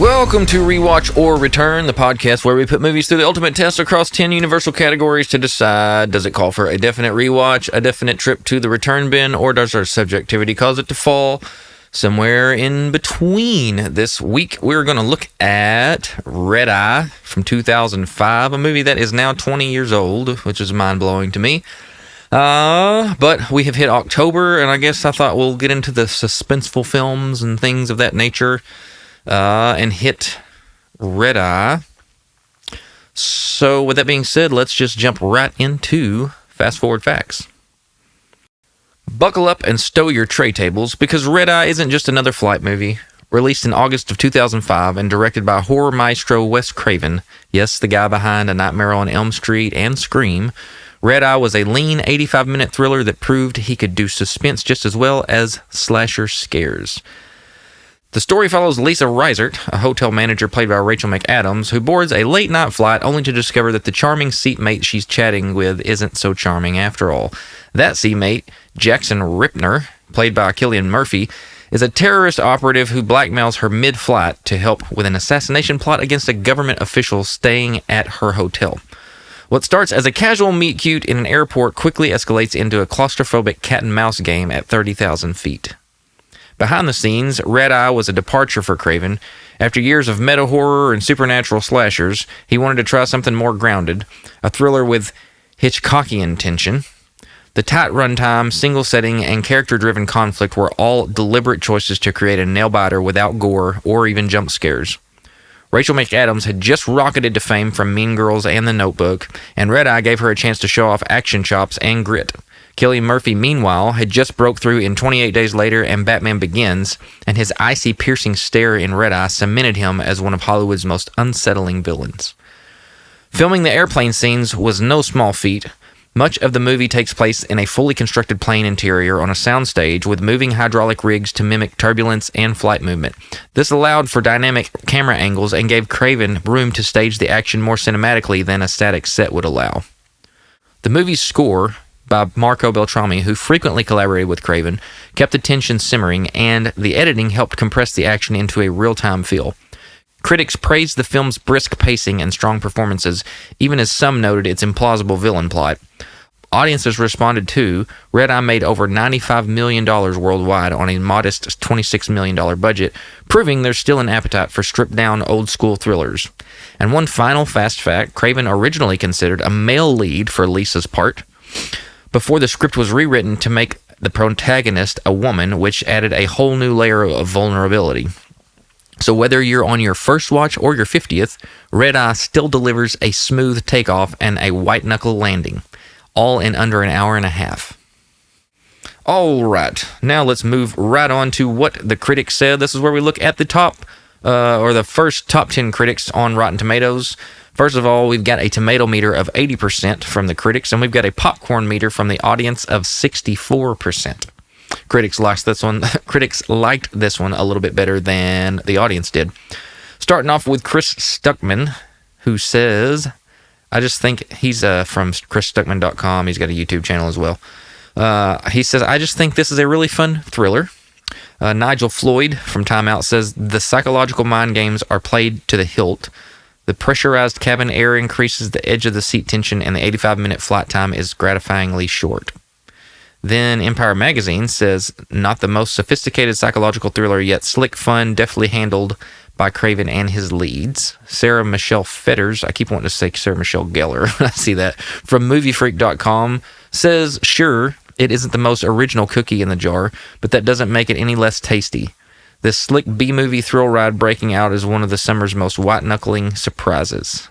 Welcome to Rewatch or Return, the podcast where we put movies through the ultimate test across 10 universal categories to decide, does it call for a definite rewatch, a definite trip to the return bin, or does our subjectivity cause it to fall somewhere in between? This week, we're going to look at Red Eye from 2005, a movie that is now 20 years old, which is mind-blowing to me. But we have hit October, and I guess I thought we'll get into the suspenseful films and things of that nature, and hit Red Eye. So with that being said, let's just jump right into Fast Forward Facts. Buckle up and stow your tray tables, because Red Eye isn't just another flight movie. Released in August of 2005 and directed by horror maestro Wes Craven, yes, the guy behind A Nightmare on Elm Street and Scream, Red Eye was a lean 85-minute thriller that proved he could do suspense just as well as slasher scares. The story follows Lisa Reisert, a hotel manager played by Rachel McAdams, who boards a late-night flight only to discover that the charming seatmate she's chatting with isn't so charming after all. That seatmate, Jackson Ripner, played by Cillian Murphy, is a terrorist operative who blackmails her mid-flight to help with an assassination plot against a government official staying at her hotel. What starts as a casual meet-cute in an airport quickly escalates into a claustrophobic cat-and-mouse game at 30,000 feet. Behind the scenes, Red Eye was a departure for Craven. After years of meta-horror and supernatural slashers, he wanted to try something more grounded, a thriller with Hitchcockian tension. The tight runtime, single setting, and character-driven conflict were all deliberate choices to create a nail-biter without gore or even jump scares. Rachel McAdams had just rocketed to fame from Mean Girls and The Notebook, and Red Eye gave her a chance to show off action chops and grit. Cillian Murphy, meanwhile, had just broke through in 28 Days Later and Batman Begins, and his icy, piercing stare in Red Eye cemented him as one of Hollywood's most unsettling villains. Filming the airplane scenes was no small feat. Much of the movie takes place in a fully constructed plane interior on a soundstage with moving hydraulic rigs to mimic turbulence and flight movement. This allowed for dynamic camera angles and gave Craven room to stage the action more cinematically than a static set would allow. The movie's score, by Marco Beltrami, who frequently collaborated with Craven, kept the tension simmering, and the editing helped compress the action into a real-time feel. Critics praised the film's brisk pacing and strong performances, even as some noted its implausible villain plot. Audiences responded too. Red Eye made over $95 million worldwide on a modest $26 million budget, proving there's still an appetite for stripped-down old-school thrillers. And one final fast fact, Craven originally considered a male lead for Lisa's part, before the script was rewritten to make the protagonist a woman, which added a whole new layer of vulnerability. So whether you're on your first watch or your 50th, Red Eye still delivers a smooth takeoff and a white-knuckle landing, all in under an hour and a half. All right, now let's move right on to what the critics said. This is where we look at the the first top 10 critics on Rotten Tomatoes. First of all, we've got a tomato meter of 80% from the critics, and we've got a popcorn meter from the audience of 64%. Critics liked this one a little bit better than the audience did. Starting off with Chris Stuckman, who says, I just think he's from chrisstuckman.com. He's got a YouTube channel as well. He says, I just think this is a really fun thriller. Nigel Floyd from Time Out says, the psychological mind games are played to the hilt. The pressurized cabin air increases the edge of the seat tension, and the 85-minute flight time is gratifyingly short. Then Empire Magazine says, not the most sophisticated psychological thriller, yet slick, fun, deftly handled by Craven and his leads. Sarah Michelle Fetters, I keep wanting to say Sarah Michelle Gellar when I see that, from MovieFreak.com, says, sure, it isn't the most original cookie in the jar, but that doesn't make it any less tasty. This slick B-movie thrill ride breaking out is one of the summer's most white-knuckling surprises.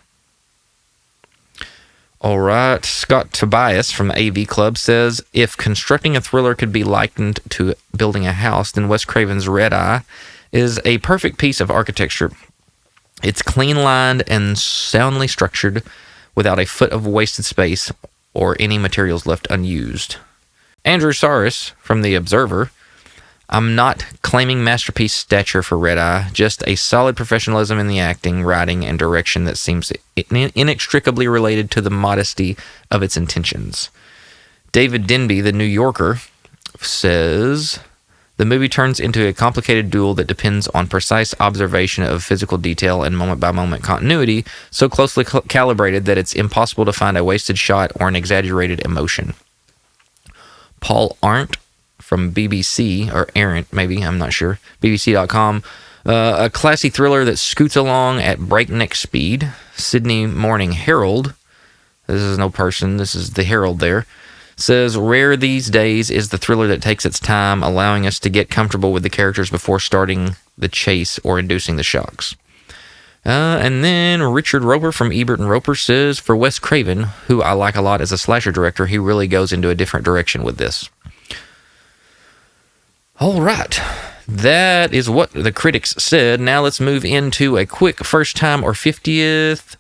All right, Scott Tobias from the AV Club says, if constructing a thriller could be likened to building a house, then Wes Craven's Red Eye is a perfect piece of architecture. It's clean-lined and soundly structured without a foot of wasted space or any materials left unused. Andrew Saris from The Observer, I'm not claiming masterpiece stature for Red Eye, just a solid professionalism in the acting, writing, and direction that seems inextricably related to the modesty of its intentions. David Denby, The New Yorker, says, The movie turns into a complicated duel that depends on precise observation of physical detail and moment-by-moment continuity, so closely calibrated that it's impossible to find a wasted shot or an exaggerated emotion. Paul Arndt from BBC, or Arndt maybe, I'm not sure, BBC.com, a classy thriller that scoots along at breakneck speed. Sydney Morning Herald, this is no person, this is the Herald there, says, rare these days is the thriller that takes its time, allowing us to get comfortable with the characters before starting the chase or inducing the shocks. And then Richard Roper from Ebert and Roper says, for Wes Craven, who I like a lot as a slasher director, he really goes into a different direction with this. All right. That is what the critics said. Now let's move into a quick first time or 50th,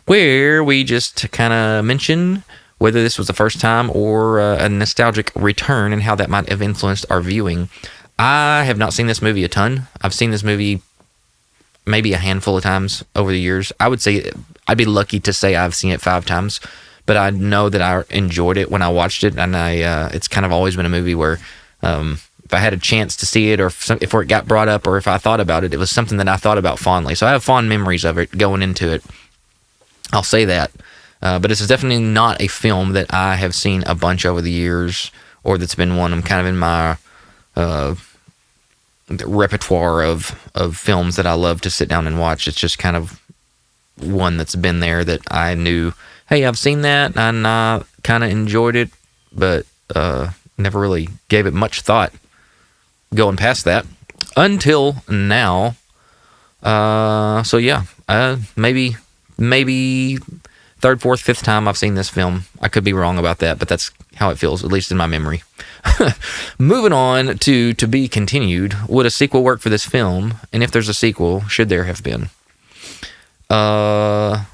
where we just kind of mention whether this was the first time or a nostalgic return and how that might have influenced our viewing. I have not seen this movie a ton. I've seen this movie maybe a handful of times over the years. I would say I'd be lucky to say I've seen it 5 times, but I know that I enjoyed it when I watched it, and it's kind of always been a movie where if I had a chance to see it, or if it got brought up, or if I thought about it, it was something that I thought about fondly. So I have fond memories of it going into it. I'll say that. But it's definitely not a film that I have seen a bunch over the years, or that's been one I'm kind of in my repertoire of films that I love to sit down and watch. It's just kind of one that's been there that I knew, hey, I've seen that, and I kind of enjoyed it, but never really gave it much thought going past that until now. So yeah, maybe 3rd, 4th, 5th time I've seen this film. I could be wrong about that, but that's how it feels, at least in my memory. Moving on to be continued. Would a sequel work for this film? And if there's a sequel, should there have been? No.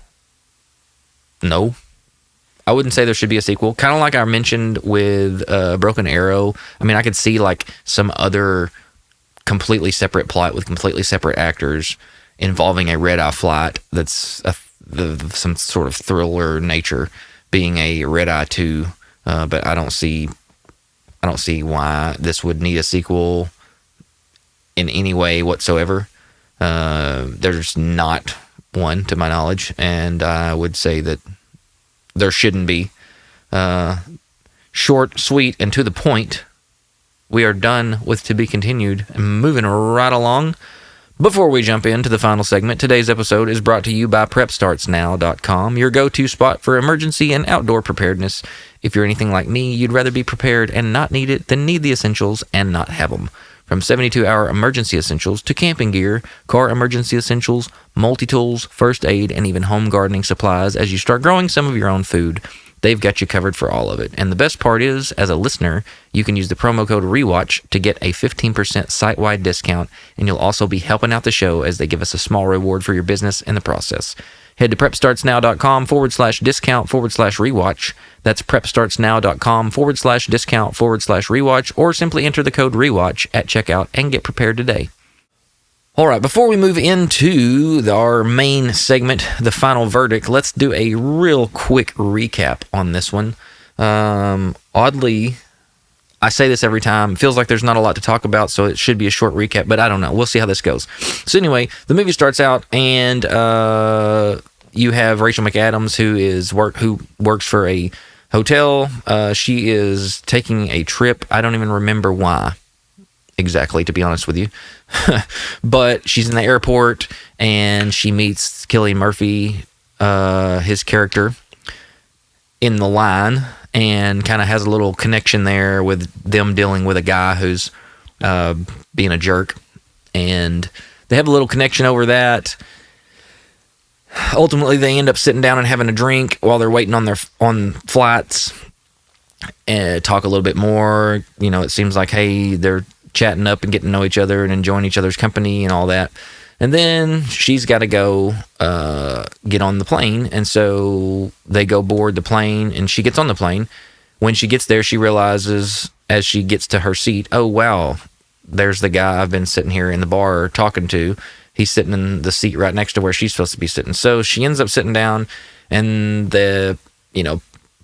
I wouldn't say there should be a sequel. Kind of like I mentioned with Broken Arrow. I mean, I could see like some other completely separate plot with completely separate actors involving a red-eye flight that's some sort of thriller nature, being a Red Eye 2, but I don't see why this would need a sequel in any way whatsoever. There's not one, to my knowledge, and I would say that there shouldn't be. Short, sweet, and to the point. We are done with To Be Continued and moving right along. Before we jump into the final segment, today's episode is brought to you by PrepStartsNow.com, your go-to spot for emergency and outdoor preparedness. If you're anything like me, you'd rather be prepared and not need it than need the essentials and not have them. From 72-hour emergency essentials to camping gear, car emergency essentials, multi-tools, first aid, and even home gardening supplies as you start growing some of your own food, they've got you covered for all of it. And the best part is, as a listener, you can use the promo code REWATCH to get a 15% site-wide discount, and you'll also be helping out the show as they give us a small reward for your business in the process. Head to PrepStartsNow.com/discount/rewatch. That's PrepStartsNow.com/discount/rewatch, or simply enter the code REWATCH at checkout and get prepared today. All right, before we move into our main segment, the final verdict, let's do a real quick recap on this one. Oddly, I say this every time. It feels like there's not a lot to talk about, so it should be a short recap, but I don't know. We'll see how this goes. So anyway, the movie starts out, and you have Rachel McAdams, who works for a hotel. She is taking a trip. I don't even remember why exactly, to be honest with you. But she's in the airport, and she meets Cillian Murphy, his character, in the line, and kind of has a little connection there with them dealing with a guy who's being a jerk, and they have a little connection over that. Ultimately, they end up sitting down and having a drink while they're waiting on flights, and talk a little bit more. You know, it seems like, hey, they're chatting up and getting to know each other and enjoying each other's company and all that. And then she's got to go get on the plane, and so they go board the plane, and she gets on the plane. When she gets there, she realizes, as she gets to her seat, oh, wow, there's the guy I've been sitting here in the bar talking to. He's sitting in the seat right next to where she's supposed to be sitting. So she ends up sitting down, and the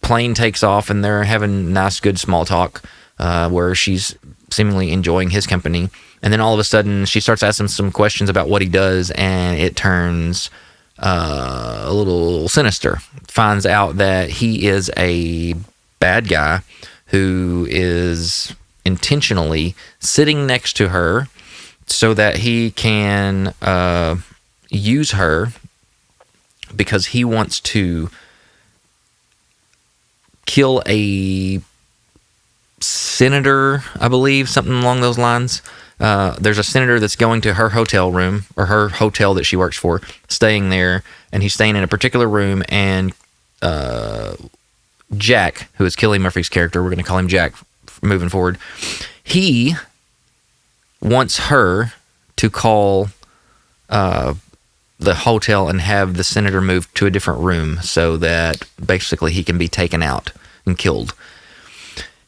plane takes off, and they're having nice, good small talk, where she's seemingly enjoying his company. And then all of a sudden, she starts asking some questions about what he does, and it turns a little sinister. Finds out that he is a bad guy who is intentionally sitting next to her so that he can use her because he wants to kill a senator, I believe, something along those lines. There's a senator that's going to her hotel room, or her hotel that she works for, staying there, and he's staying in a particular room, and Jack, who is Cillian Murphy's character, we're going to call him Jack moving forward, he wants her to call the hotel and have the senator moved to a different room so that basically he can be taken out and killed.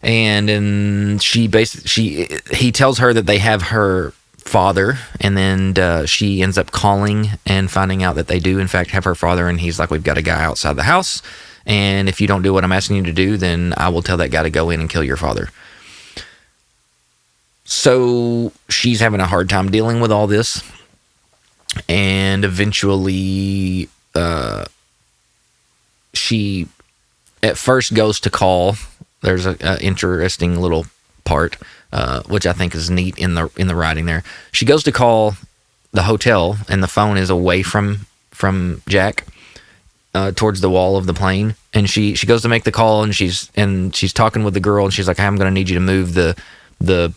And then he tells her that they have her father, and then she ends up calling and finding out that they do in fact have her father, and he's like, we've got a guy outside the house, and if you don't do what I'm asking you to do, then I will tell that guy to go in and kill your father. So she's having a hard time dealing with all this, and eventually she at first goes to call. There's an interesting little part, which I think is neat in the writing there. She goes to call the hotel, and the phone is away from Jack, towards the wall of the plane. And she goes to make the call, and she's talking with the girl, and she's like, hey, I'm going to need you to move the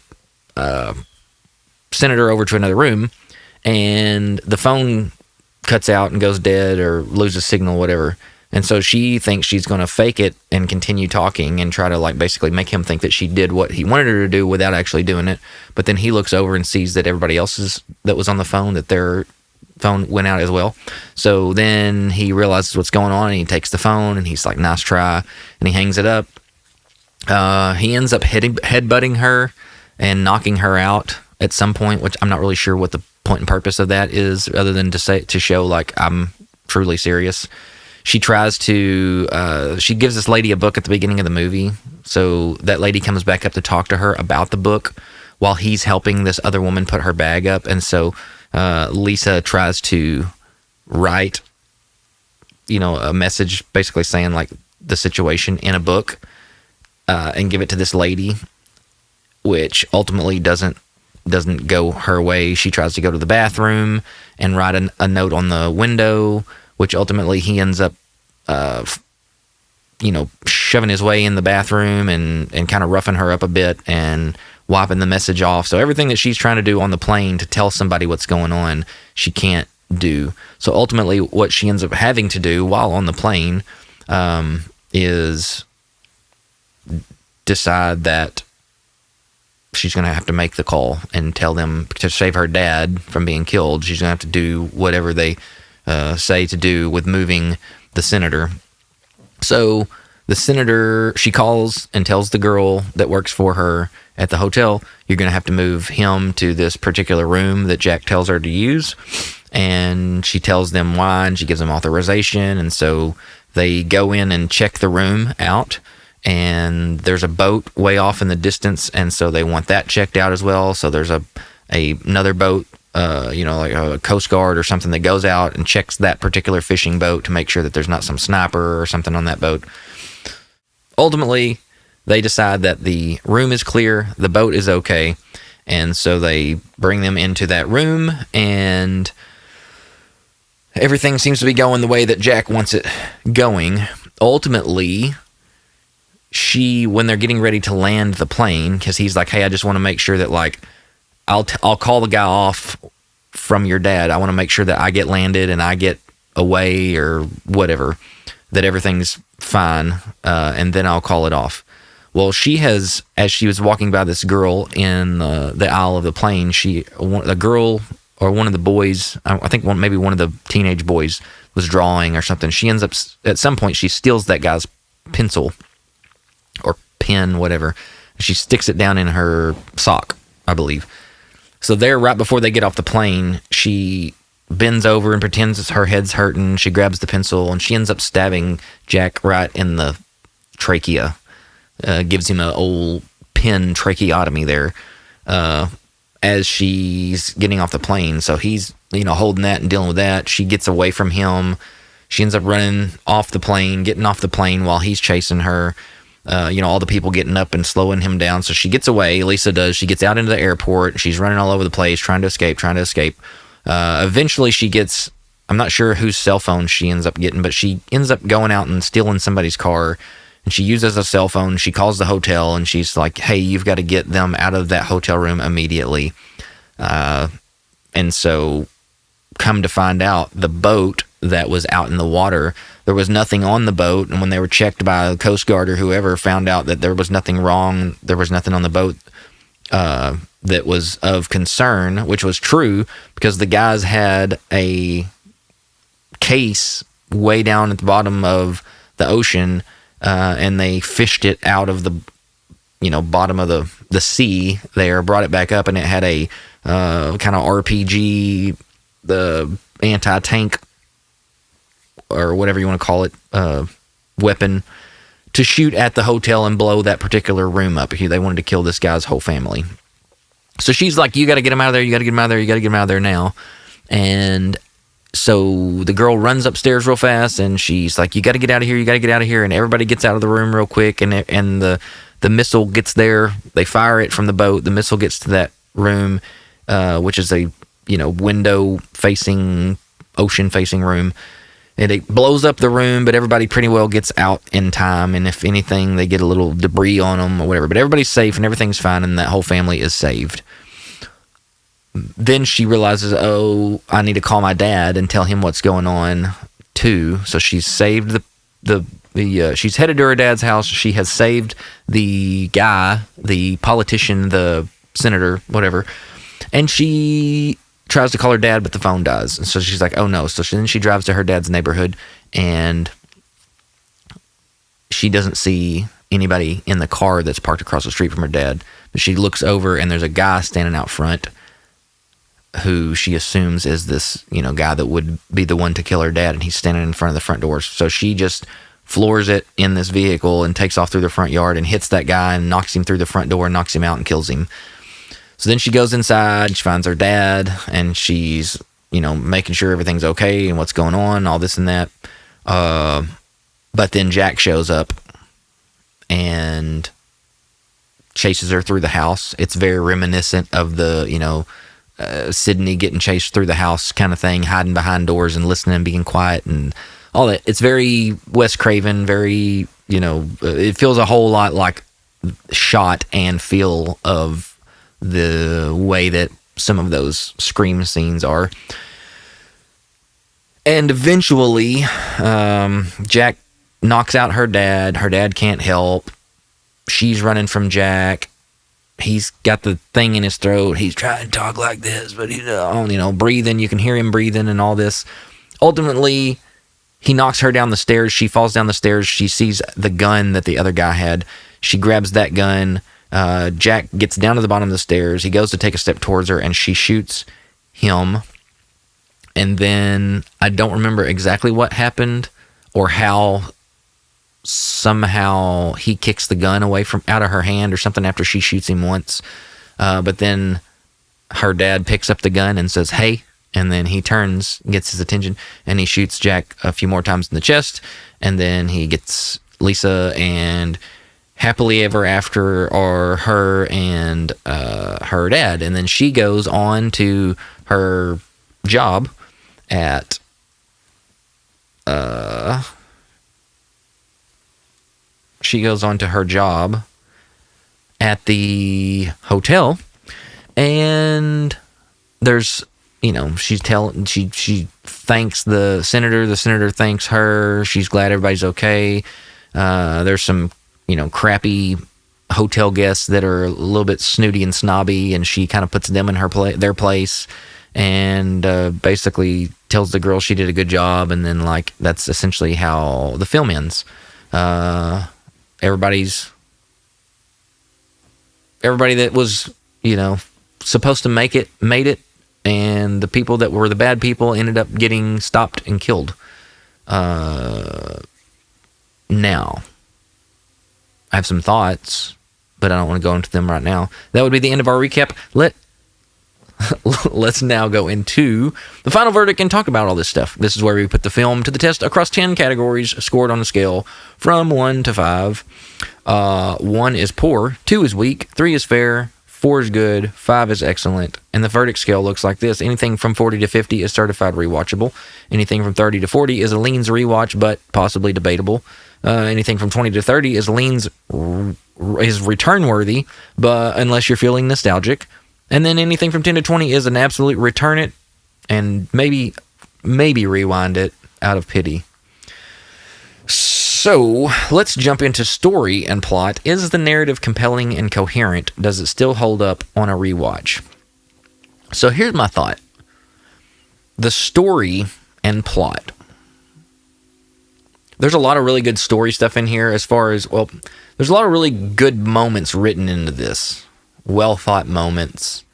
senator over to another room. And the phone cuts out and goes dead or loses signal, whatever. And so she thinks she's going to fake it and continue talking and try to like basically make him think that she did what he wanted her to do without actually doing it. But then he looks over and sees that everybody else's that was on the phone, that their phone went out as well. So then he realizes what's going on, and he takes the phone, and he's like, nice try, and he hangs it up. He ends up headbutting her and knocking her out at some point, which I'm not really sure what the point and purpose of that is, other than to show like I'm truly serious. She tries to, she gives this lady a book at the beginning of the movie. So that lady comes back up to talk to her about the book while he's helping this other woman put her bag up. And so Lisa tries to write, a message basically saying like the situation in a book and give it to this lady, which ultimately doesn't go her way. She tries to go to the bathroom and write a note on the window, which ultimately he ends up, shoving his way in the bathroom and kind of roughing her up a bit and wiping the message off. So everything that she's trying to do on the plane to tell somebody what's going on, she can't do. So ultimately what she ends up having to do while on the plane is decide that she's going to have to make the call and tell them to save her dad from being killed. She's going to have to do whatever they say to do with moving the senator. So the senator, she calls and tells the girl that works for her at the hotel, you're going to have to move him to this particular room that Jack tells her to use. And she tells them why, and she gives them authorization. And so they go in and check the room out, and there's a boat way off in the distance, and so they want that checked out as well. So there's another boat, like a Coast Guard or something, that goes out and checks that particular fishing boat to make sure that there's not some sniper or something on that boat. Ultimately, they decide that the room is clear, the boat is okay, and so they bring them into that room, and everything seems to be going the way that Jack wants it going. Ultimately, when they're getting ready to land the plane, because he's like, hey, I just want to make sure that, like, I'll call the guy off from your dad. I want to make sure that I get landed and I get away or whatever, that everything's fine, and then I'll call it off. Well, she has, as she was walking by this girl in the aisle of the plane, the girl or one of the boys, I think maybe one of the teenage boys was drawing or something. She ends up, at some point, she steals that guy's pencil or pen, whatever. She sticks it down in her sock, I believe. So there, right before they get off the plane, she bends over and pretends her head's hurting. She grabs the pencil, and she ends up stabbing Jack right in the trachea. Gives him an old pin tracheotomy there. as she's getting off the plane. So he's, holding that and dealing with that. She gets away from him. She ends up running off the plane, getting off the plane while he's chasing her. All the people getting up and slowing him down. So she gets away. Lisa does. She gets out into the airport. She's running all over the place, trying to escape. Eventually she gets, I'm not sure whose cell phone she ends up getting, but she ends up going out and stealing somebody's car. And she uses a cell phone. She calls the hotel and she's like, hey, you've got to get them out of that hotel room immediately. And so come to find out, the boat that was out in the water, there was nothing on the boat. And when they were checked by the Coast Guard or whoever, found out that there was nothing wrong. There was nothing on the boat that was of concern, which was true because the guys had a case way down at the bottom of the ocean, and they fished it out of the bottom of the sea there, brought it back up, and it had a kind of RPG, the anti-tank or whatever you want to call it, weapon to shoot at the hotel and blow that particular room up. They wanted to kill this guy's whole family. So she's like, you got to get him out of there. You got to get him out of there. You got to get him out of there now. And so the girl runs upstairs real fast and she's like, you got to get out of here. You got to get out of here. And everybody gets out of the room real quick. And the missile gets there. They fire it from the boat. The missile gets to that room, which is a, window facing, ocean facing room. And it blows up the room, but everybody pretty well gets out in time. And if anything, they get a little debris on them or whatever. But everybody's safe and everything's fine, and that whole family is saved. Then she realizes, oh, I need to call my dad and tell him what's going on too. So she's saved she's headed to her dad's house. She has saved the guy, the politician, the senator, whatever. And she tries to call her dad, but the phone dies. And so she's like, oh no. So then she drives to her dad's neighborhood and she doesn't see anybody in the car that's parked across the street from her dad. But she looks over and there's a guy standing out front who she assumes is this, guy that would be the one to kill her dad. And he's standing in front of the front doors. So she just floors it in this vehicle and takes off through the front yard and hits that guy and knocks him through the front door and knocks him out and kills him. So then she goes inside, she finds her dad, and she's, making sure everything's okay and what's going on, all this and that. But then Jack shows up and chases her through the house. It's very reminiscent of the, Sydney getting chased through the house kind of thing, hiding behind doors and listening and being quiet and all that. It's very Wes Craven, very, it feels a whole lot like shot and feel of the way that some of those Scream scenes are. And eventually, Jack knocks out her dad. Her dad can't help. She's running from Jack. He's got the thing in his throat. He's trying to talk like this, but he's, breathing. You can hear him breathing and all this. Ultimately, he knocks her down the stairs. She falls down the stairs. She sees the gun that the other guy had. She grabs that gun. Jack gets down to the bottom of the stairs. He goes to take a step towards her, and she shoots him. And then I don't remember exactly what happened or how somehow he kicks the gun away from out of her hand or something after she shoots him once. But then her dad picks up the gun and says, hey, and then he turns, gets his attention, and he shoots Jack a few more times in the chest. And then he gets Lisa, and happily ever after are her and her dad. And then she goes on to her job at the hotel, and there's she thanks the senator thanks her. She's glad everybody's okay. There's some crappy hotel guests that are a little bit snooty and snobby, and she kind of puts them in their place, and basically tells the girl she did a good job, and then that's essentially how the film ends. Everybody that was supposed to make it made it, and the people that were the bad people ended up getting stopped and killed. Now, I have some thoughts, but I don't want to go into them right now. That would be the end of our recap. Let's now go into the final verdict and talk about all this stuff. This is where we put the film to the test across 10 categories, scored on a scale from 1 to 5. 1 is poor, 2 is weak, 3 is fair, 4 is good, 5 is excellent. And the verdict scale looks like this. Anything from 40 to 50 is certified rewatchable. Anything from 30 to 40 is a leans rewatch, but possibly debatable. Anything from 20 to 30 is return worthy, but unless you're feeling nostalgic. And then anything from 10 to 20 is an absolute return it and maybe rewind it out of pity. So let's jump into story and plot. Is the narrative compelling and coherent? Does it still hold up on a rewatch? So here's my thought. The story and plot. There's a lot of really good story stuff in here as far as, well, there's a lot of really good moments written into this. Well thought moments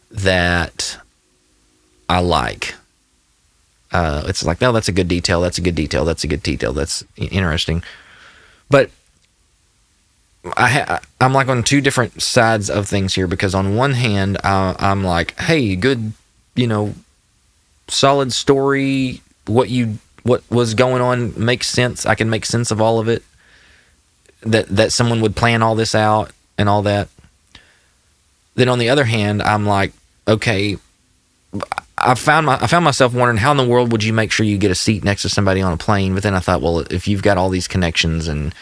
that I like. It's like, no, that's a good detail. That's a good detail. That's a good detail. That's interesting. But I'm like on two different sides of things here, because on one hand, I'm like, hey, good, solid story. What was going on makes sense. I can make sense of all of it. That someone would plan all this out and all that. Then on the other hand, I'm like, okay, I found myself wondering, how in the world would you make sure you get a seat next to somebody on a plane? But then I thought, well, if you've got all these connections and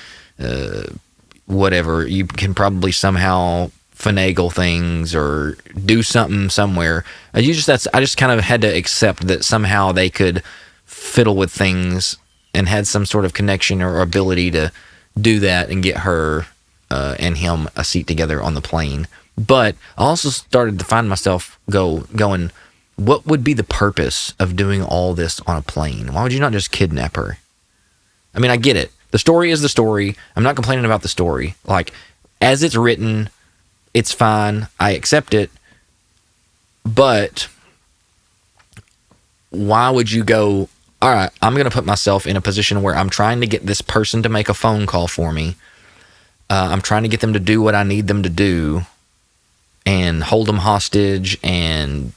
whatever, you can probably somehow finagle things or do something somewhere. I just kind of had to accept that somehow they could fiddle with things and had some sort of connection or ability to do that and get her and him a seat together on the plane. But I also started to find myself going, what would be the purpose of doing all this on a plane? Why would you not just kidnap her? I mean, I get it. The story is the story. I'm not complaining about the story. Like, as it's written, it's fine. I accept it. But why would you go, all right, I'm going to put myself in a position where I'm trying to get this person to make a phone call for me. I'm trying to get them to do what I need them to do and hold them hostage and,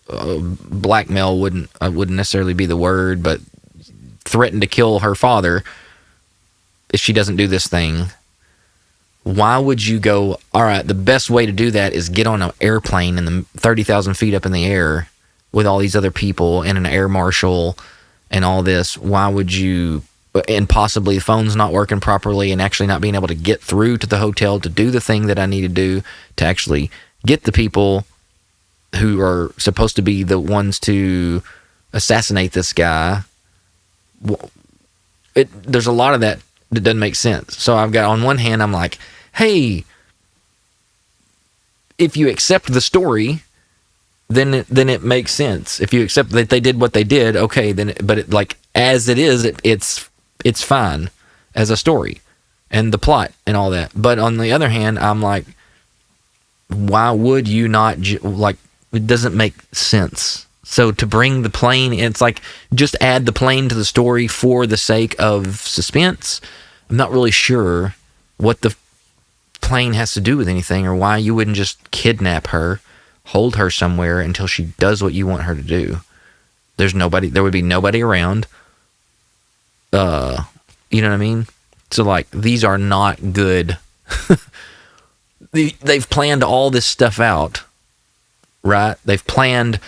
blackmail wouldn't necessarily be the word, but threaten to kill her father if she doesn't do this thing. Why would you go, all right, the best way to do that is get on an airplane in the 30,000 feet up in the air with all these other people and an air marshal and all this? Why would you, and possibly the phone's not working properly and actually not being able to get through to the hotel to do the thing that I need to do to actually get the people who are supposed to be the ones to assassinate this guy? There's a lot of that doesn't make sense. So I've got, on one hand, I'm like, hey, if you accept the story, then it makes sense. If you accept that they did what they did, okay, then, but it, like, as it is, it's fine as a story and the plot and all that. But on the other hand, I'm like, why would you not, like, it doesn't make sense. So to bring the plane, it's like, just add the plane to the story for the sake of suspense. I'm not really sure what the plane has to do with anything, or why you wouldn't just kidnap her, hold her somewhere until she does what you want her to do. There would be nobody around. You know what I mean? So, like, these are not good. They've planned all this stuff out, right? They've planned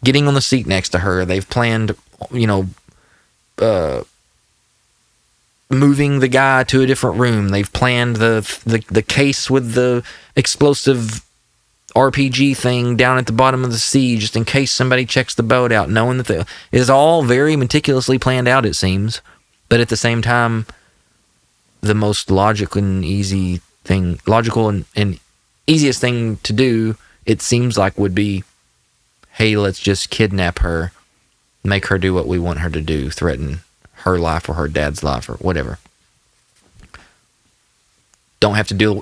getting on the seat next to her. They've planned, moving the guy to a different room. They've planned the case with the explosive RPG thing down at the bottom of the sea, just in case somebody checks the boat out, knowing that it is all very meticulously planned out, it seems. But at the same time, the most logical and easiest thing to do, it seems like, would be, hey, let's just kidnap her, make her do what we want her to do, threaten her life or her dad's life or whatever. Don't have to deal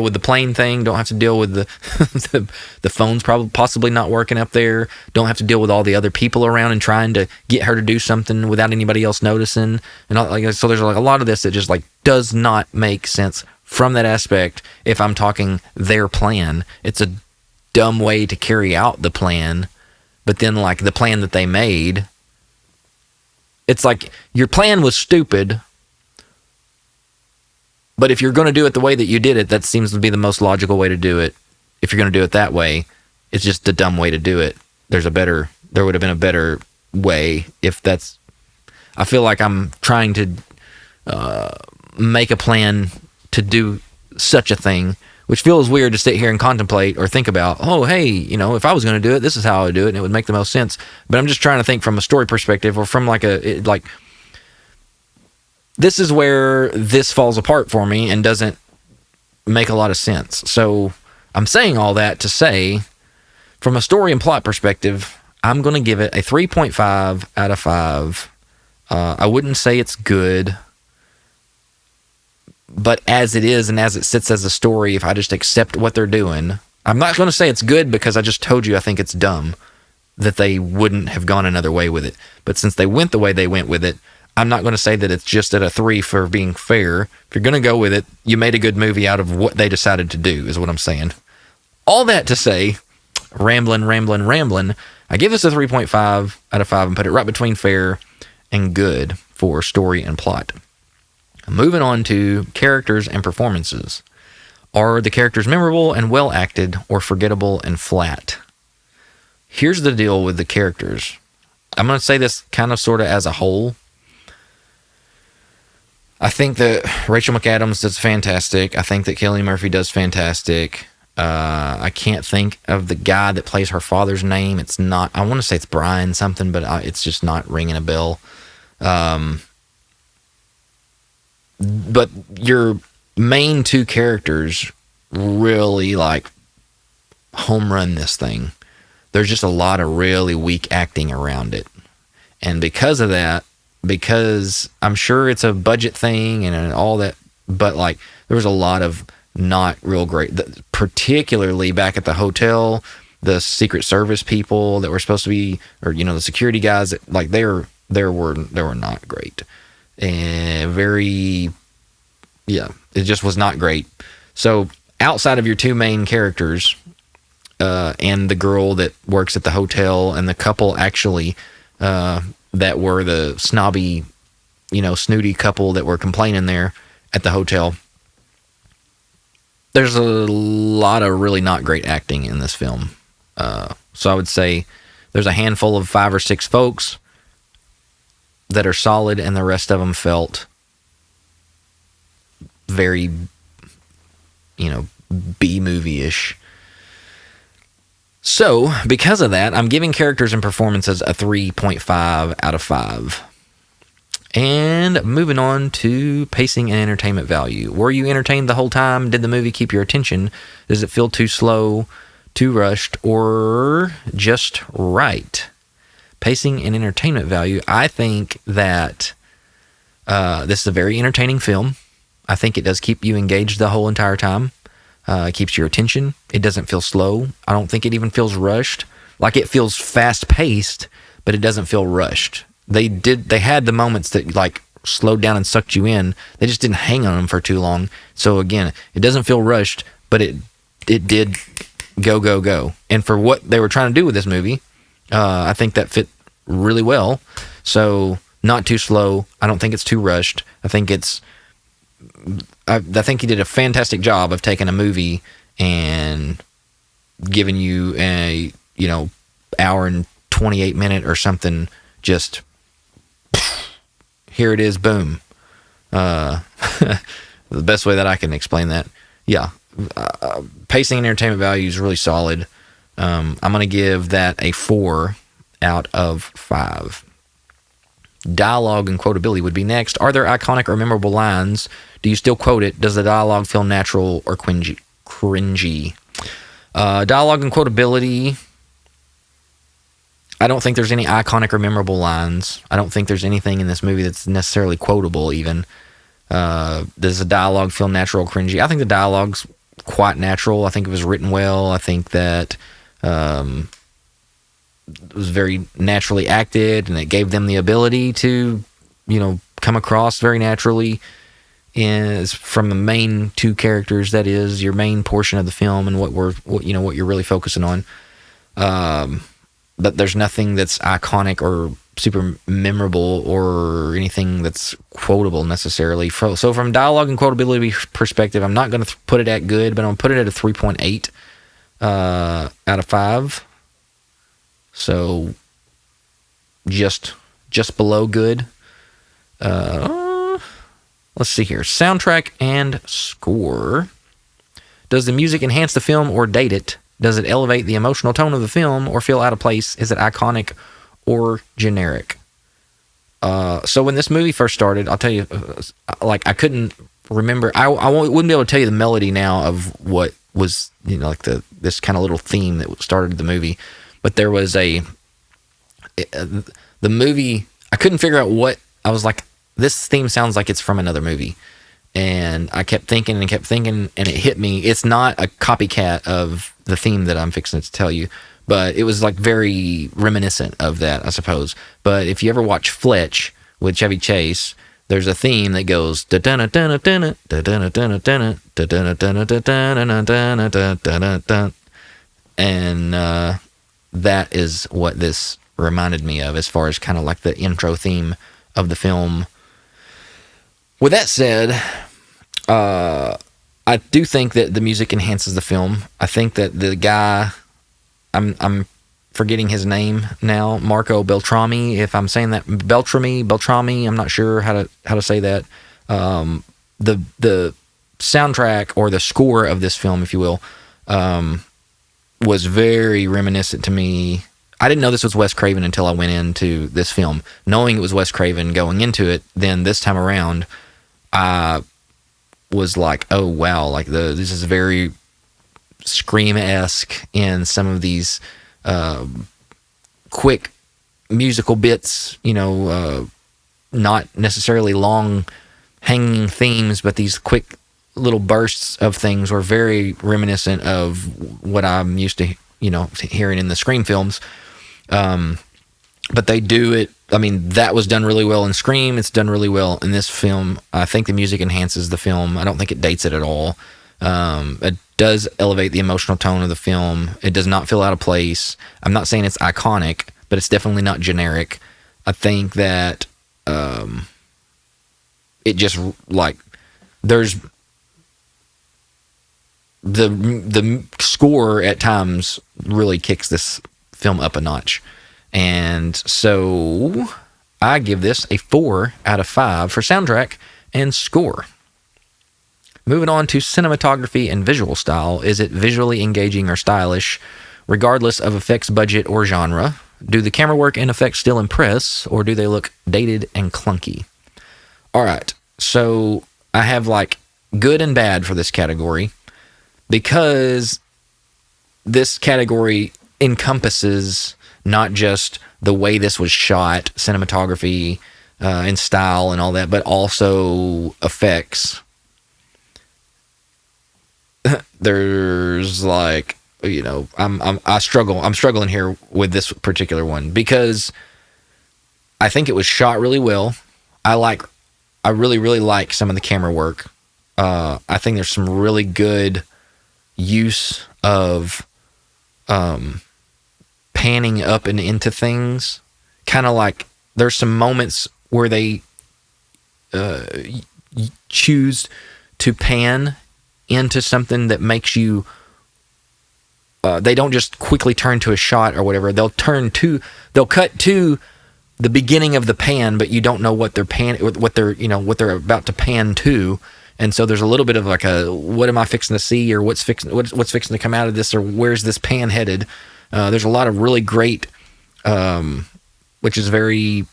with the plane thing. Don't have to deal with the phone's possibly not working up there. Don't have to deal with all the other people around and trying to get her to do something without anybody else noticing. And all, so there's like a lot of this that just, like, does not make sense from that aspect, if I'm talking their plan, it's a dumb way to carry out the plan. But then, like, the plan that they made, it's like your plan was stupid, but if you're going to do it the way that you did it, that seems to be the most logical way to do it. If you're going to do it that way, it's just a dumb way to do it. There would have been a better way. If that's, I feel like I'm trying to make a plan to do such a thing, which feels weird to sit here and contemplate or think about. Oh, hey, if I was going to do it, this is how I would do it, and it would make the most sense. But I'm just trying to think from a story perspective, or from this is where this falls apart for me and doesn't make a lot of sense. So I'm saying all that to say, from a story and plot perspective, I'm going to give it a 3.5 out of 5. I wouldn't say it's good, but as it is and as it sits as a story, if I just accept what they're doing, I'm not going to say it's good because I just told you I think it's dumb that they wouldn't have gone another way with it. But since they went the way they went with it, I'm not going to say that it's just at a 3 for being fair. If you're going to go with it, you made a good movie out of what they decided to do, is what I'm saying. All that to say, rambling, I give this a 3.5 out of 5 and put it right between fair and good for story and plot. Moving on to characters and performances. Are the characters memorable and well acted, or forgettable and flat? Here's the deal with the characters. I'm going to say this kind of sort of as a whole. I think that Rachel McAdams does fantastic. I think that Cillian Murphy does fantastic. I can't think of the guy that plays her father's name. It's not, I want to say it's Brian something, but it's just not ringing a bell. But your main two characters really home run this thing. There's just a lot of really weak acting around it. And because of that, because I'm sure it's a budget thing and all that, but there was a lot of not real great, particularly back at the hotel, the Secret Service people that were supposed to be, or the security guys, they were not great. And it just was not great. So outside of your two main characters, and the girl that works at the hotel, and the couple actually that were the snobby, snooty couple that were complaining there at the hotel, there's a lot of really not great acting in this film. So I would say there's a handful of 5 or 6 folks that are solid, and the rest of them felt very, B-movie-ish. So, because of that, I'm giving characters and performances a 3.5 out of 5. And moving on to pacing and entertainment value. Were you entertained the whole time? Did the movie keep your attention? Does it feel too slow, too rushed, or just right? Pacing and entertainment value. I think that this is a very entertaining film. I think it does keep you engaged the whole entire time. It keeps your attention. It doesn't feel slow. I don't think it even feels rushed. It feels fast-paced, but it doesn't feel rushed. They had the moments that slowed down and sucked you in. They just didn't hang on them for too long. So again, it doesn't feel rushed, but it did go. And for what they were trying to do with this movie, I think that fit really well. So not too slow. I don't think it's too rushed. I think he did a fantastic job of taking a movie and giving you a hour and 28 minute or something, just here it is, boom. The best way that I can explain that. Yeah. Pacing and entertainment value is really solid. I'm going to give that a 4 out of 5. Dialogue and quotability would be next. Are there iconic or memorable lines? Do you still quote it? Does the dialogue feel natural or cringy? Dialogue and quotability. I don't think there's any iconic or memorable lines. I don't think there's anything in this movie that's necessarily quotable even. Does the dialogue feel natural or cringy? I think the dialogue's quite natural. I think it was written well. I think that it was very naturally acted, and it gave them the ability to, come across very naturally is from the main two characters. That is your main portion of the film and what you're really focusing on. But there's nothing that's iconic or super memorable or anything that's quotable necessarily. So from dialogue and quotability perspective, I'm not going to put it at good, but I'm going to put it at a 3.8 out of 5. So just below good. Let's see here. Soundtrack and score. Does the music enhance the film or date it? Does it elevate the emotional tone of the film or feel out of place? Is it iconic or generic? So when this movie first started, I'll tell you, like I couldn't remember. I wouldn't be able to tell you the melody now of what was, like this kind of little theme that started the movie. But there was the movie. I couldn't figure out what. I was like, this theme sounds like it's from another movie. And I kept thinking, and it hit me. It's not a copycat of the theme that I'm fixing to tell you, but it was like very reminiscent of that, I suppose. But if you ever watch Fletch with Chevy Chase, there's a theme that goes and that is what this reminded me of as far as kind of like the intro theme of the film. With that said, I do think that the music enhances the film. I think that the guy, I'm forgetting his name now, Marco Beltrami, if I'm saying that, Beltrami, I'm not sure how to say that. The soundtrack or the score of this film, if you will, was very reminiscent to me. I didn't know this was Wes Craven until I went into this film. Knowing it was Wes Craven going into it, then this time around, I was like, oh wow, like this is very Scream-esque in some of these quick musical bits, not necessarily long hanging themes, but these quick little bursts of things were very reminiscent of what I'm used to, hearing in the Scream films. But they do it. I mean, that was done really well in Scream. It's done really well in this film. I think the music enhances the film. I don't think it dates it at all. It does elevate the emotional tone of the film. It does not feel out of place. I'm not saying it's iconic, but it's definitely not generic. I think that it just, like, there's the score at times really kicks this film up a notch. And so I give this a 4 out of 5 for soundtrack and score. Moving on to cinematography and visual style. Is it visually engaging or stylish, regardless of effects budget or genre? Do the camera work and effects still impress, or do they look dated and clunky? All right, so I have like good and bad for this category, because this category encompasses not just the way this was shot, cinematography and style and all that, but also effects. There's like, I'm struggling here with this particular one, because I think it was shot really well. I really, really like some of the camera work. I think there's some really good use of panning up and into things. Kind of like there's some moments where they choose to pan into something that makes you they don't just quickly turn to a shot or whatever. They'll cut to the beginning of the pan, but you don't know what they're about to pan to. And so there's a little bit of like what am I fixing to see, or what's fixing to come out of this, or where's this pan headed? There's a lot of really great, which is very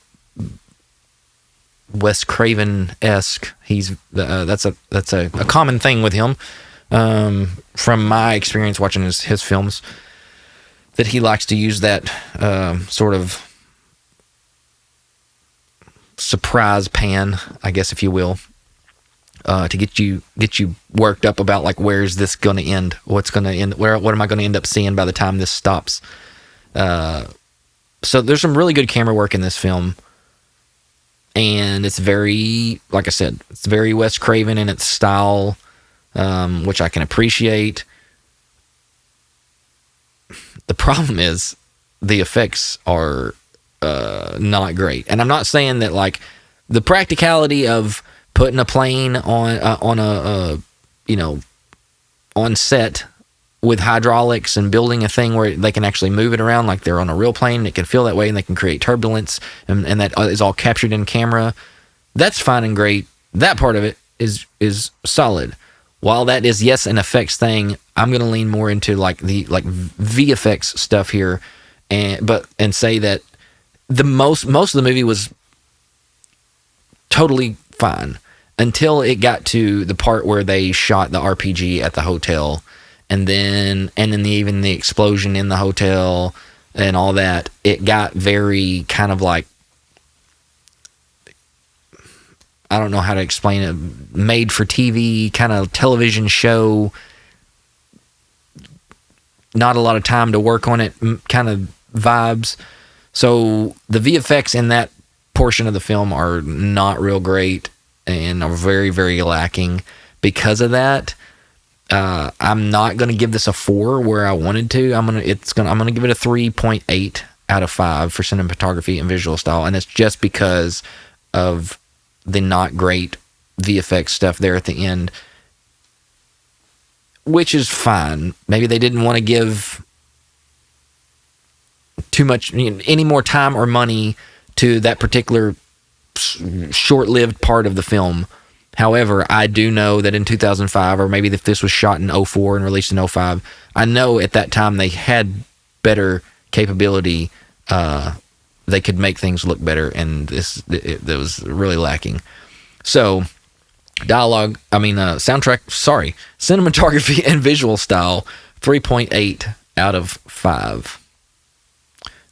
Wes Craven-esque. That's a common thing with him, from my experience watching his films, that he likes to use that sort of surprise pan, I guess, if you will, to get you worked up about like, where's this going to end? What's going to end? What am I going to end up seeing by the time this stops? So there's some really good camera work in this film, and it's very, like I said, it's very Wes Craven in its style, which I can appreciate. The problem is the effects are not great, and I'm not saying that like the practicality of putting a plane on a on set with hydraulics and building a thing where they can actually move it around like they're on a real plane. It can feel that way, and they can create turbulence, and that is all captured in camera. That's fine and great. That part of it is solid. While that is, yes, an effects thing, I'm going to lean more into like the VFX stuff here, and say that the most of the movie was totally fine until it got to the part where they shot the RPG at the hotel, and then even the explosion in the hotel and all that. It got very kind of like, I don't know how to explain it, made for TV kind of television show. Not a lot of time to work on it kind of vibes. So the VFX in that portion of the film are not real great and are very, very lacking. Because of that, I'm not going to give this a 4 where I wanted to. I'm going to give it a 3.8 out of 5 for cinematography and visual style, and it's just because of the not great VFX stuff there at the end, which is fine. Maybe they didn't want to give too much, any more time or money to that particular short-lived part of the film. However, I do know that in 2005, or maybe if this was shot in 04 and released in 05, I know at that time they had better capability. They could make things look better, and that was really lacking. So, cinematography and visual style, 3.8 out of 5.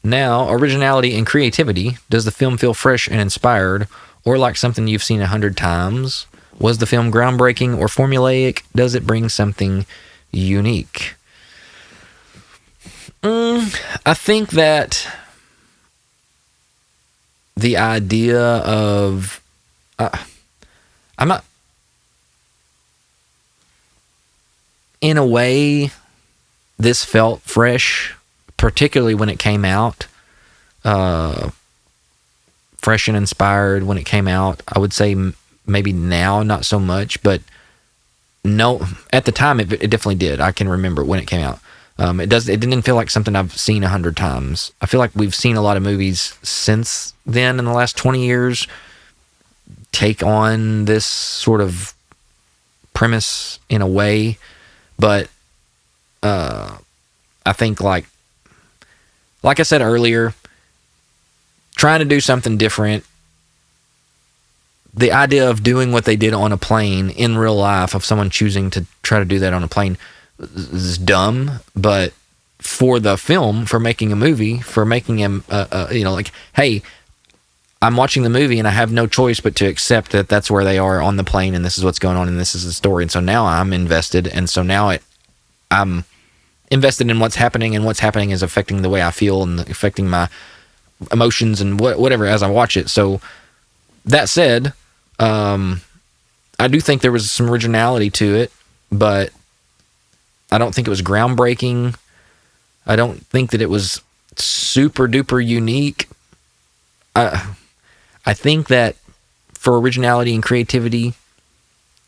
Now, originality and creativity. Does the film feel fresh and inspired, or like something you've seen 100 times? Was the film groundbreaking or formulaic? Does it bring something unique? I think that the idea of I'm not, in a way, this felt fresh, particularly when it came out. Fresh and inspired when it came out. I would say maybe now not so much, but no, at the time it definitely did. I can remember when it came out. It didn't feel like something I've seen 100 times. I feel like we've seen a lot of movies since then in the last 20 years take on this sort of premise in a way, but I think like I said earlier, trying to do something different, the idea of doing what they did on a plane in real life, of someone choosing to try to do that on a plane, is dumb. But for the film, for making a movie, for making him, like, hey, I'm watching the movie and I have no choice but to accept that that's where they are on the plane and this is what's going on and this is the story. And so now I'm invested, and so now I'm invested in what's happening, and what's happening is affecting the way I feel and affecting my emotions and whatever as I watch it. So that said, I do think there was some originality to it, but I don't think it was groundbreaking. I don't think that it was super duper unique. I think that for originality and creativity,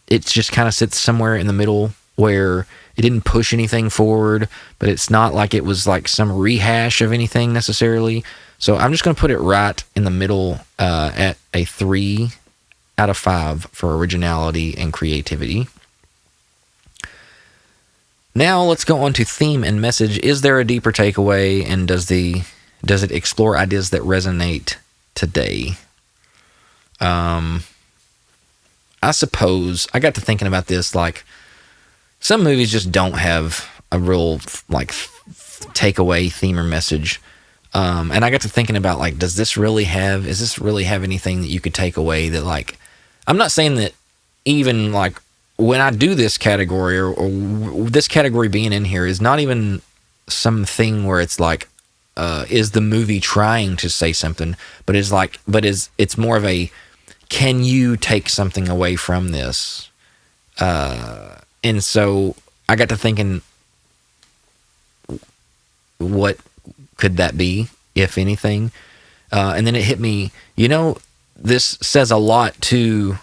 it just kind of sits somewhere in the middle, where it didn't push anything forward, but it's not like it was like some rehash of anything necessarily. So I'm just going to put it right in the middle at a 3 out of 5 for originality and creativity. Now let's go on to theme and message. Is there a deeper takeaway, and does it explore ideas that resonate today? I suppose I got to thinking about this, like, some movies just don't have a real like takeaway theme or message. And I got to thinking about, like, does this really have anything that you could take away that, like, I'm not saying that even like when I do this category or this category being in here is not even something where it's like, is the movie trying to say something, but it's more of a, can you take something away from this? And so I got to thinking, what could that be, if anything? And then it hit me, this says a lot to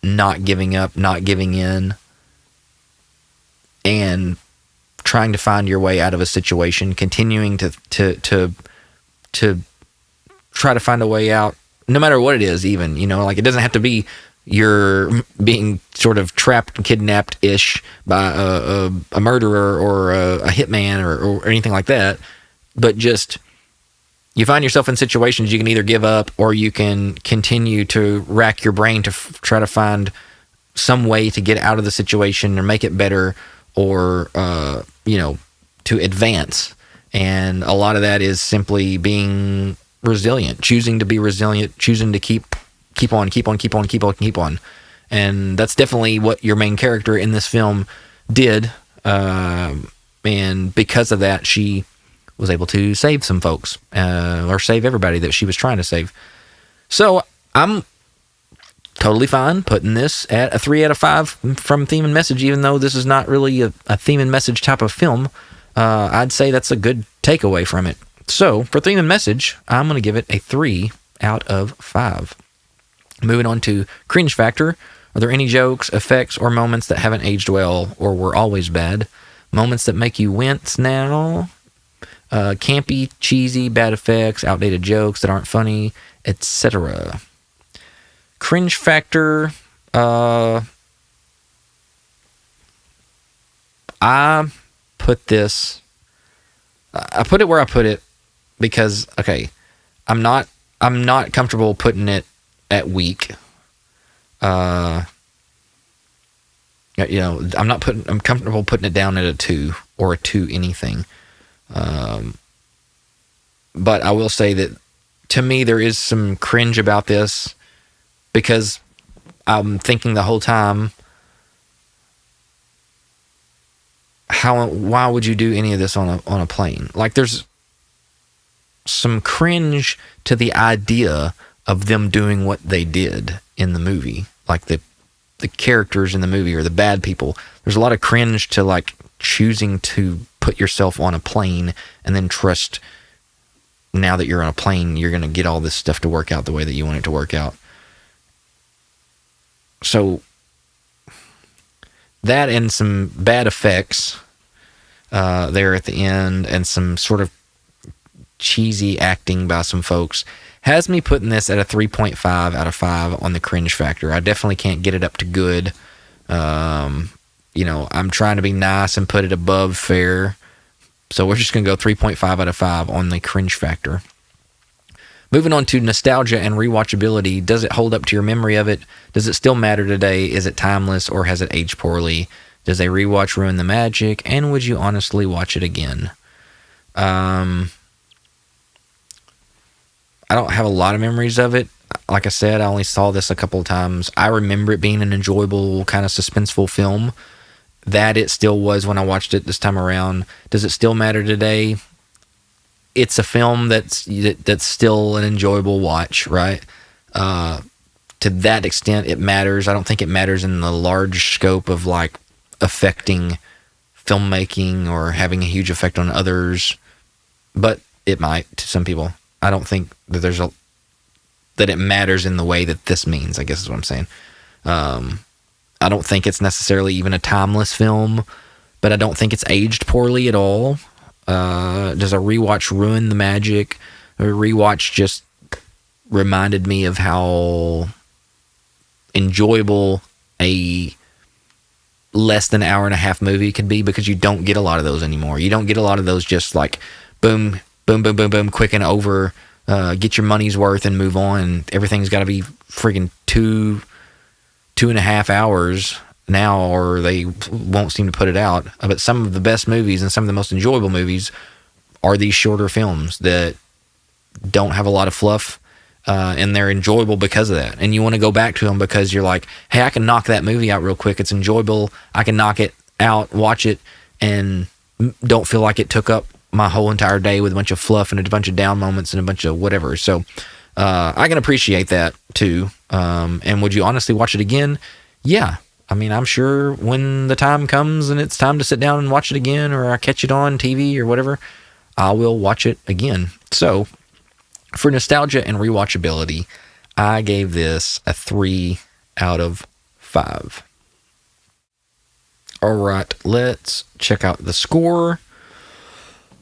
not giving up, not giving in, and trying to find your way out of a situation, continuing to try to find a way out, no matter what it is, even, like it doesn't have to be you're being sort of trapped, kidnapped-ish by a murderer or a hitman or anything like that, but just you find yourself in situations you can either give up or you can continue to rack your brain to try to find some way to get out of the situation or make it better, or to advance. And a lot of that is simply being resilient, choosing to be resilient, choosing to keep on. And that's definitely what your main character in this film did. And because of that, she was able to save some folks, or save everybody that she was trying to save. So I'm totally fine putting this at a 3 out of 5 from theme and message, even though this is not really a theme and message type of film. I'd say that's a good takeaway from it. So for theme and message, I'm going to give it a 3 out of 5. Moving on to cringe factor. Are there any jokes, effects, or moments that haven't aged well or were always bad? Moments that make you wince now? Campy, cheesy, bad effects, outdated jokes that aren't funny, etc. Cringe factor. I put it where I put it because, okay, I'm not comfortable putting it at weak. I'm comfortable putting it down at a 2 or a 2 anything. But I will say that to me there is some cringe about this, because I'm thinking the whole time, why would you do any of this on a plane? Like, there's some cringe to the idea of them doing what they did in the movie, like the characters in the movie or the bad people. There's a lot of cringe to like choosing to put yourself on a plane and then trust, now that you're on a plane, you're going to get all this stuff to work out the way that you want it to work out. So that and some bad effects there at the end, and some sort of cheesy acting by some folks, has me putting this at a 3.5 out of 5 on the cringe factor. I definitely can't get it up to good. I'm trying to be nice and put it above fair. So we're just going to go 3.5 out of 5 on the cringe factor. Moving on to nostalgia and rewatchability. Does it hold up to your memory of it? Does it still matter today? Is it timeless, or has it aged poorly? Does a rewatch ruin the magic? And would you honestly watch it again? I don't have a lot of memories of it. Like I said, I only saw this a couple of times. I remember it being an enjoyable, kind of suspenseful film. That it still was when I watched it this time around. Does it still matter today? It's a film that's still an enjoyable watch, right? To that extent, it matters. I don't think it matters in the large scope of like affecting filmmaking or having a huge effect on others, but it might to some people. I don't think that that it matters in the way that this means, I guess is what I'm saying. I don't think it's necessarily even a timeless film, but I don't think it's aged poorly at all. Does a rewatch ruin the magic? A rewatch just reminded me of how enjoyable a less than hour and a half movie could be, because you don't get a lot of those anymore. You don't get a lot of those just like boom, boom, boom, boom, boom, quick and over, get your money's worth and move on. Everything's got to be friggin' 2.5 hours now, or they won't seem to put it out. But some of the best movies and some of the most enjoyable movies are these shorter films that don't have a lot of fluff, and they're enjoyable because of that. And you want to go back to them because you're like, hey, I can knock that movie out real quick. It's enjoyable. I can knock it out, watch it, and don't feel like it took up my whole entire day with a bunch of fluff and a bunch of down moments and a bunch of whatever. So I can appreciate that too. And would you honestly watch it again? Yeah. I mean, I'm sure when the time comes and it's time to sit down and watch it again, or I catch it on TV or whatever, I will watch it again. So for nostalgia and rewatchability, I gave this a 3 out of 5. All right, let's check out the score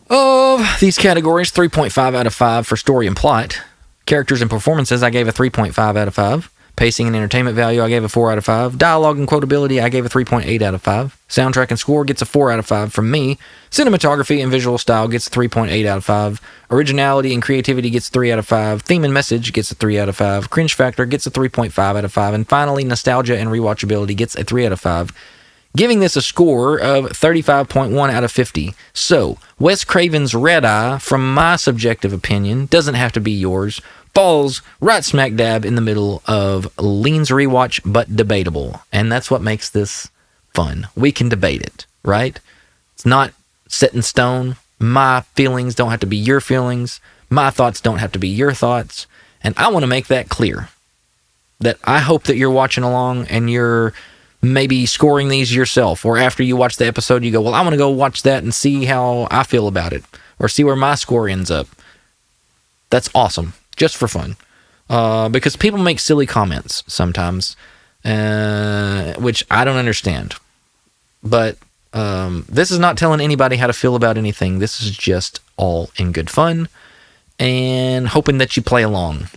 of these categories. 3.5 out of 5 for story and plot. Characters and performances, I gave a 3.5 out of 5. Pacing and entertainment value, I gave a 4 out of 5. Dialogue and quotability, I gave a 3.8 out of 5. Soundtrack and score gets a 4 out of 5 from me. Cinematography and visual style gets a 3.8 out of 5. Originality and creativity gets 3 out of 5. Theme and message gets a 3 out of 5. Cringe factor gets a 3.5 out of 5. And finally, nostalgia and rewatchability gets a 3 out of 5. Giving this a score of 35.1 out of 50. So, Wes Craven's Red Eye, from my subjective opinion, doesn't have to be yours, falls right smack dab in the middle of Lean's Rewatch, but debatable. And that's what makes this fun. We can debate it, right? It's not set in stone. My feelings don't have to be your feelings. My thoughts don't have to be your thoughts. And I want to make that clear. That I hope that you're watching along and you're maybe scoring these yourself. Or after you watch the episode, you go, well, I want to go watch that and see how I feel about it. Or see where my score ends up. That's awesome. Just for fun. Because people make silly comments sometimes, which I don't understand. But this is not telling anybody how to feel about anything. This is just all in good fun and hoping that you play along.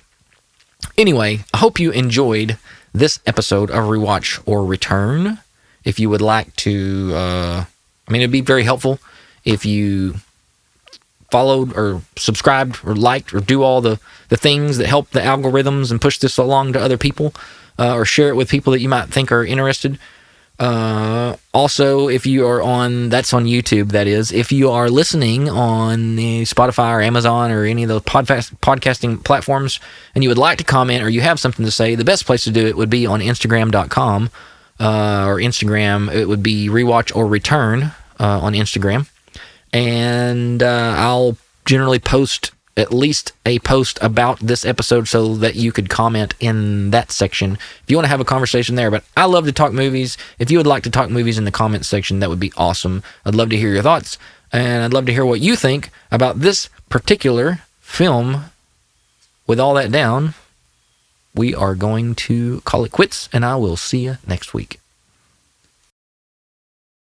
Anyway, I hope you enjoyed this episode of Rewatch or Return. If you would like to, it'd be very helpful if you followed or subscribed or liked or do all the things that help the algorithms and push this along to other people, or share it with people that you might think are interested. Also, if you are that's on YouTube, that is. If you are listening on the Spotify or Amazon or any of those podcasting platforms and you would like to comment or you have something to say, the best place to do it would be on Instagram.com, or Instagram. It would be Rewatch or Return on Instagram. And I'll generally post at least a post about this episode so that you could comment in that section if you want to have a conversation there. But I love to talk movies. If you would like to talk movies in the comments section, that would be awesome. I'd love to hear your thoughts, and I'd love to hear what you think about this particular film. With all that down, we are going to call it quits, and I will see you next week.